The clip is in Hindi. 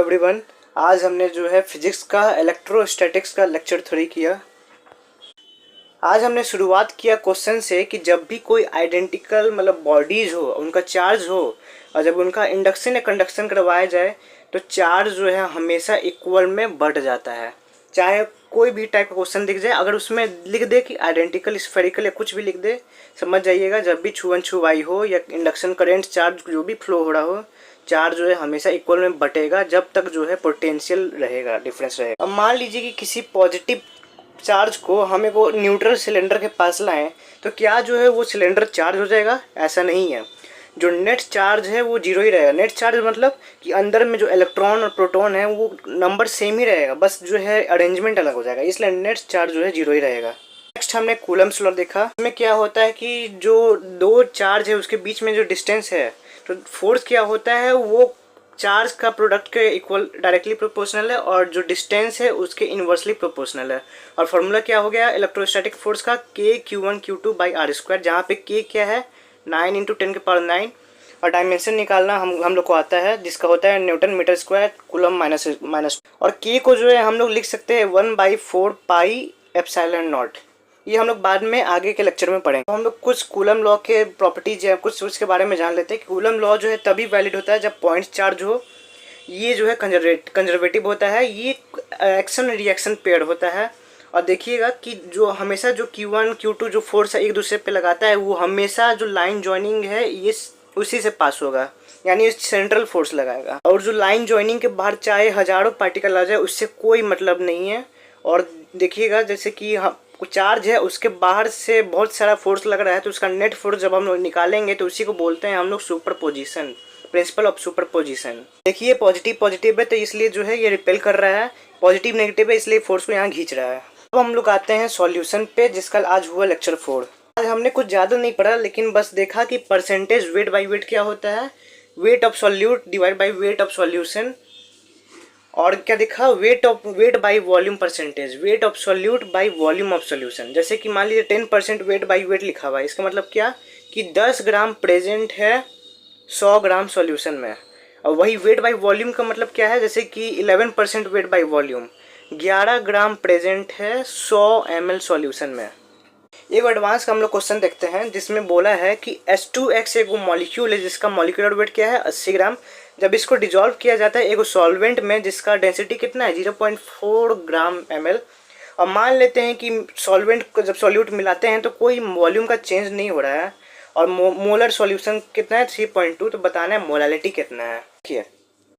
एवरीवन। आज हमने जो है फिजिक्स का इलेक्ट्रोस्टैटिक्स का लेक्चर 3 किया। आज हमने शुरुआत किया क्वेश्चन से कि जब भी कोई आइडेंटिकल बॉडीज हो, उनका चार्ज हो और जब उनका इंडक्शन या कंडक्शन करवाया जाए तो चार्ज जो है हमेशा इक्वल में बढ़ जाता है। चाहे कोई भी टाइप का क्वेश्चन दिख जाए, अगर उसमें लिख दे कि आइडेंटिकल स्फेरिकल या कुछ भी लिख दे, समझ जाइएगा जब भी छुअन छुआई हो या इंडक्शन करंट चार्ज जो भी फ्लो हो रहा हो, चार्ज जो है हमेशा इक्वल में बटेगा जब तक जो है पोटेंशियल रहेगा, डिफरेंस रहेगा। अब मान लीजिए कि किसी पॉजिटिव चार्ज को हमें वो न्यूट्रल सिलेंडर के पास लाएं तो क्या जो है वो सिलेंडर चार्ज हो जाएगा? ऐसा नहीं है। जो नेट चार्ज है वो जीरो ही रहेगा। नेट चार्ज मतलब कि अंदर में जो इलेक्ट्रॉन और प्रोटॉन है वो नंबर सेम ही रहेगा, बस जो है अरेंजमेंट अलग हो जाएगा, इसलिए नेट चार्ज जो है जीरो ही रहेगा। नेक्स्ट हमने कूलम्ब्स लॉ देखा। इसमें क्या होता है कि जो दो चार्ज है उसके बीच में जो डिस्टेंस है तो फोर्स क्या होता है, वो चार्ज का प्रोडक्ट के इक्वल डायरेक्टली प्रोपोर्शनल है और जो डिस्टेंस है उसके इन्वर्सली प्रोपोर्शनल है। और फार्मूला क्या हो गया इलेक्ट्रोस्टैटिक फोर्स का, के Q1 Q2 by are square, जहाँ पे के क्या है 9 × 10⁻⁹ और डायमेंशन निकालना हम लोग को आता है जिसका होता है newton metre square coulomb minus. और के को जो है हम लोग लिख सकते हैं 1/4 पाई एप्सिलॉन नॉट। ये हम लोग बाद में आगे के लेक्चर में पढ़ेंगे। तो हम लोग कुछ कूलम लॉ के प्रॉपर्टीज या कुछ उसके बारे में जान लेते हैं कि कूलम लॉ जो है तभी वैलिड होता है जब पॉइंट चार्ज हो, ये जो है कंजर्वेटिव होता है, ये एक्शन रिएक्शन पेयर होता है। और देखिएगा कि जो हमेशा जो Q1 Q2 जो फोर्स है एक दूसरे पे लगाता है वो हमेशा जो लाइन जॉइनिंग है ये उसी से पास होगा, यानी सेंट्रल फोर्स लगाएगा। और जो लाइन जॉइनिंग के बाहर चाहे हजारों पार्टिकल आ जाए उससे कोई मतलब नहीं है। और देखिएगा जैसे कि चार्ज है उसके बाहर से बहुत सारा फोर्स लग रहा है तो उसका नेट फोर्स जब हम लोग निकालेंगे तो उसी को बोलते हैं हम लोग सुपरपोजिशन, प्रिंसिपल ऑफ सुपरपोजिशन। देखिए पॉजिटिव है तो इसलिए जो है ये रिपेल कर रहा है, पॉजिटिव नेगेटिव है इसलिए फोर्स को यहाँ खींच रहा है। अब हम लोग आते हैं सॉल्यूशन पे, जिसका आज हुआ लेक्चर 4। आज हमने कुछ ज़्यादा नहीं पढ़ा लेकिन बस देखा कि परसेंटेज वेट बाई वेट क्या होता है, weight of solute divide by weight of solution. और क्या देखा, weight by volume percentage, weight of solute by volume of solution. जैसे कि मान लीजिए 10% वेट बाई वेट लिखा हुआ है, इसका मतलब क्या कि 10 ग्राम प्रेजेंट है 100 ग्राम सॉल्यूशन में। और वही वेट बाई वॉल्यूम का मतलब क्या है, जैसे कि 11% weight by volume, 11 gram present है 100 ml सॉल्यूशन में। एक एडवांस का हम लोग क्वेश्चन देखते हैं जिसमें बोला है कि H2X एक वो मॉलिक्यूल है जिसका मॉलिक्यूलर वेट क्या है 80 ग्राम। जब इसको डिजॉल्व किया जाता है एक सॉल्वेंट में जिसका डेंसिटी कितना है 0.4 ग्राम ml। और मान लेते हैं कि सॉल्वेंट को जब सॉल्यूट मिलाते हैं तो कोई वॉल्यूम का चेंज नहीं हो रहा है और मोलर सॉल्यूशन कितना है 3.2, तो बताना है मोलालिटी कितना है। ठीक है,